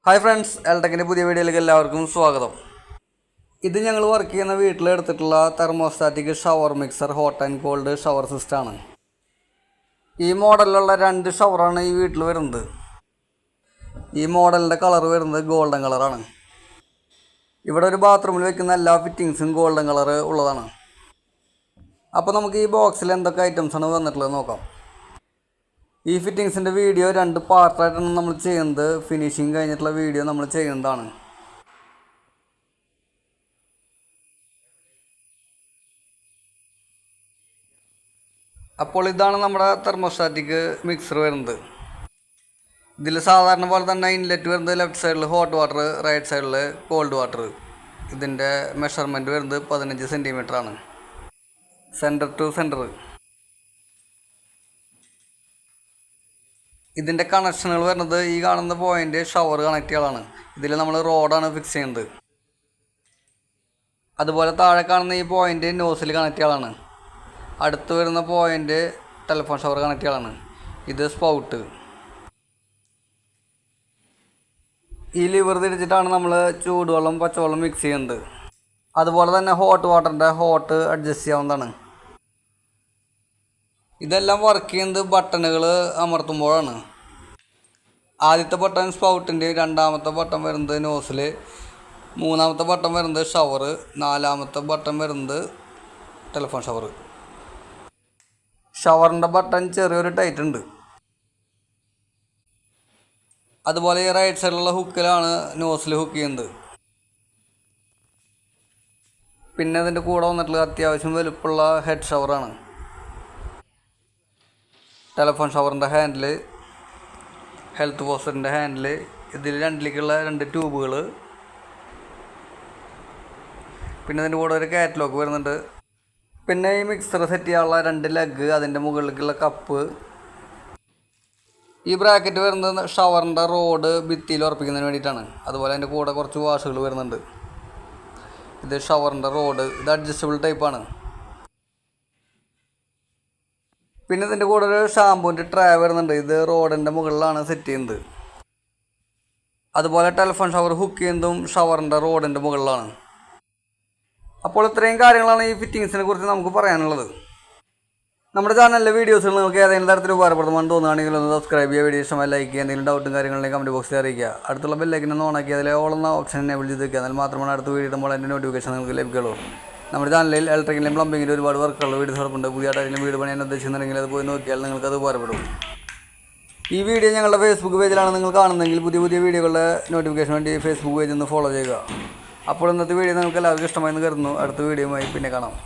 Hi friends, എൽടെക്കിൻ്റെ പുതിയ വീഡിയോയിലേക്ക് എല്ലാവർക്കും സ്വാഗതം. ഇത് ഞങ്ങൾ വർക്ക് ചെയ്യുന്ന വീട്ടിലെടുത്തിട്ടുള്ള thermostatic shower mixer hot and cold shower സിസ്റ്റമാണ്. ഈ മോഡലിലുള്ള 2 ഷവറാണ് ഈ വീട്ടിൽ വരുന്നത്. ഈ മോഡലിൻ്റെ കളർ വരുന്നത് ഗോൾഡൻ കളറാണ്. ഇവിടെ ഒരു ബാത്റൂമിൽ വെക്കുന്ന എല്ലാ ഫിറ്റിങ്സും ഗോൾഡൻ കളർ ഉള്ളതാണ്. അപ്പോൾ നമുക്ക് ഈ ബോക്സിൽ എന്തൊക്കെ ഐറ്റംസാണ് വന്നിട്ടുള്ളത് നോക്കാം. ഈ ഫിറ്റിങ്സിൻ്റെ വീഡിയോ 2 പാർട്ടായിട്ടാണ് നമ്മൾ ചെയ്യുന്നത്. ഫിനിഷിങ് കഴിഞ്ഞിട്ടുള്ള വീഡിയോ നമ്മൾ ചെയ്യുന്നതാണ്. അപ്പോൾ ഇതാണ് നമ്മുടെ തെർമോസ്റ്റാറ്റിക് മിക്സർ വരുന്നത്. ഇതിൽ സാധാരണ പോലെ തന്നെ ഇൻലെറ്റ് വരുന്നത് ലെഫ്റ്റ് സൈഡിൽ ഹോട്ട് വാട്ടർ, റൈറ്റ് സൈഡിൽ കോൾഡ് വാട്ടർ. ഇതിൻ്റെ മെഷർമെൻറ്റ് വരുന്നത് 15 സെൻറ്റിമീറ്റർ ആണ്, സെൻറ്റർ ടു സെൻറ്റർ. ഇതിൻ്റെ കണക്ഷനുകൾ വരുന്നത് ഈ കാണുന്ന പോയിൻ്റ് ഷവർ കണക്ട് ചെയ്യാനാണ്. ഇതിൽ നമ്മൾ റോഡാണ് ഫിക്സ് ചെയ്യുന്നത്. അതുപോലെ താഴെ കാണുന്ന ഈ പോയിൻ്റ് നോസിൽ കണക്ട് ചെയ്യാനാണ്. അടുത്ത് വരുന്ന പോയിൻ്റ് ടെലിഫോൺ ഷവർ കണക്ട് ചെയ്യാനാണ്. ഇത് സ്പൗട്ട്. ഈ ലിവർ തിരിച്ചിട്ടാണ് നമ്മൾ ചൂടുവെള്ളം പച്ചവെള്ളം മിക്സ് ചെയ്യുന്നത്. അതുപോലെ തന്നെ ഹോട്ട് വാട്ടറിൻ്റെ ഹോട്ട് അഡ്ജസ്റ്റ് ചെയ്യാവുന്നതാണ്. ഇതെല്ലാം വർക്ക് ചെയ്യുന്നത് ബട്ടണുകൾ അമർത്തുമ്പോഴാണ്. ആദ്യത്തെ ബട്ടൺ സ്പൗട്ടിൻ്റെ, രണ്ടാമത്തെ ബട്ടൺ വരുന്നത് നോസിൽ, മൂന്നാമത്തെ ബട്ടൺ വരുന്നത് ഷവർ, നാലാമത്തെ ബട്ടൺ വരുന്നത് ടെലിഫോൺ ഷവർ. ഷവറിൻ്റെ ബട്ടൺ ചെറിയൊരു ടൈറ്റ് ഉണ്ട്. അതുപോലെ ഈ റൈറ്റ് സൈഡിലുള്ള ഹുക്കിലാണ് നോസിൽ ഹുക്ക് ചെയ്യുന്നത്. പിന്നെ അതിൻ്റെ കൂടെ വന്നിട്ടുള്ള അത്യാവശ്യം വലുപ്പമുള്ള ഹെഡ് ഷവറാണ്. ടെലിഫോൺ ഷവറിൻ്റെ ഹാൻഡിൽ, ഹെൽത്ത് പോസ്റ്ററിൻ്റെ ഹാൻഡിൽ, ഇതിൽ 2ലേക്കുള്ള 2 ട്യൂബുകൾ, പിന്നെ അതിൻ്റെ കൂടെ ഒരു കാറ്റലോഗ് വരുന്നുണ്ട്. പിന്നെ ഈ മിക്സർ സെറ്റ് ചെയ്യാനുള്ള 2 ലെഗ്, അതിൻ്റെ മുകളിലേക്കുള്ള കപ്പ്. ഈ ബ്രാക്കറ്റ് വരുന്നത് ഷവറിൻ്റെ റോഡ് ഭിത്തിയിൽ ഉറപ്പിക്കുന്നതിന് വേണ്ടിയിട്ടാണ്. അതുപോലെ അതിൻ്റെ കൂടെ കുറച്ച് വാഷുകൾ വരുന്നുണ്ട്. ഇത് ഷവറിൻ്റെ റോഡ്, ഇത് അഡ്ജസ്റ്റബിൾ ടൈപ്പാണ്. പിന്നെ ഇതിൻ്റെ കൂടെ ഒരു ഷാമ്പൂൻ്റെ ട്രേ വരുന്നുണ്ട്. ഇത് റോഡിൻ്റെ മുകളിലാണ് സെറ്റ് ചെയ്യുന്നത്. അതുപോലെ ടെലിഫോൺ ഷവർ ഹുക്ക് ചെയ്യുന്നതും ഷവറിൻ്റെ റോഡിൻ്റെ മുകളിലാണ്. അപ്പോൾ ഇത്രയും കാര്യങ്ങളാണ് ഈ ഫിറ്റിങ്സിനെ കുറിച്ച് നമുക്ക് പറയാനുള്ളത്. നമ്മുടെ ചാനലിലെ വീഡിയോസുകൾ നിങ്ങൾക്ക് ഏതെങ്കിലും തരത്തിൽ ഉപകാരപ്രദമാണെന്ന് തോന്നുകയാണെങ്കിൽ ഒന്ന് സബ്സ്ക്രൈബ് ചെയ്യുക, വീഡിയോ ഇഷ്ടമായി ലൈക്ക് ചെയ്യുക, എന്തെങ്കിലും ഡൗട്ടും കാര്യങ്ങളിലേക്ക് കമൻറ്റ് ബോക്സിൽ അറിയിക്കുക. അടുത്തുള്ള ബെല്ലൈക്കൻ ഒന്ന് ഓണാക്കി അതിലെ ഓൾ എന്ന ഓപ്ഷൻ എനേബിൾ ചെയ്ത് വയ്ക്കുക. എന്നാൽ മാത്രമാണ് അടുത്ത വീഡിയോ ഇടുമ്പോൾ അതിൻ്റെ നോട്ടിഫിക്കേഷൻ നിങ്ങൾക്ക് ലഭിക്കുള്ളൂ. നമ്മുടെ ചാനലിൽ ഇലക്ട്രിക്കലിലും പ്ലംബിങ്ങിലും ഒരുപാട് വർക്കുള്ള വീഡിയോസ് ഉണ്ട്. പുതിയതായിട്ട് വീട് പണിയാൻ ഉദ്ദേശിക്കുന്നുണ്ടെങ്കിൽ അത് പോയി നോക്കിയാൽ നിങ്ങൾക്കത് ഉപകാരപ്പെടും. ഈ വീഡിയോ ഞങ്ങളുടെ ഫേസ്ബുക്ക് പേജിലാണ് നിങ്ങൾ കാണുന്നതെങ്കിൽ പുതിയ വീഡിയോകളുടെ നോട്ടിഫിക്കേഷൻ വേണ്ടി ഫേസ്ബുക്ക് പേജിൽ നിന്ന് ഫോളോ ചെയ്യുക. അപ്പോൾ ഇന്നത്തെ വീഡിയോ നിങ്ങൾക്ക് എല്ലാവർക്കും ഇഷ്ടമായെന്ന് കരുതുന്നു. അടുത്ത വീഡിയോയുമായി പിന്നെ കാണാം.